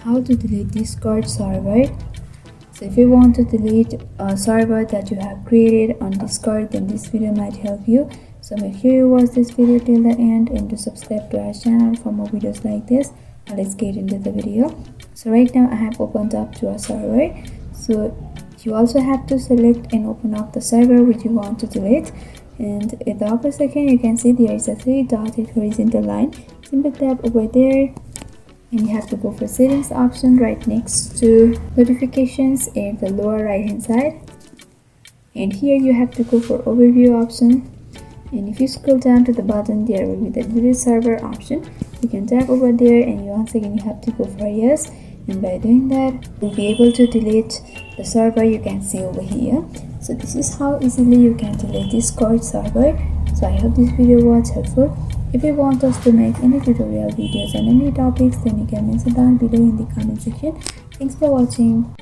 how to delete Discord server. So if you want to delete a server that you have created on Discord, then this video might help you. So make sure you watch this video till the end and to subscribe to our channel for more videos like this. Now let's get into the video. So right now I have opened up to a server. So you also have to select and open up the server which you want to delete. And in the upper section you can see there is a 3-dotted horizontal line. Simply tap over there and you have to go for settings option right next to notifications in the lower right hand side. And here you have to go for overview option. And if you scroll down to the bottom, there will be the delete server option. You can tap over there and once again you have to go for yes. And by doing that, you'll be able to delete the server you can see over here. So this is how easily you can delete Discord server. So I hope this video was helpful. If you want us to make any tutorial videos on any topics, then you can mention down below in the comment section. Thanks for watching.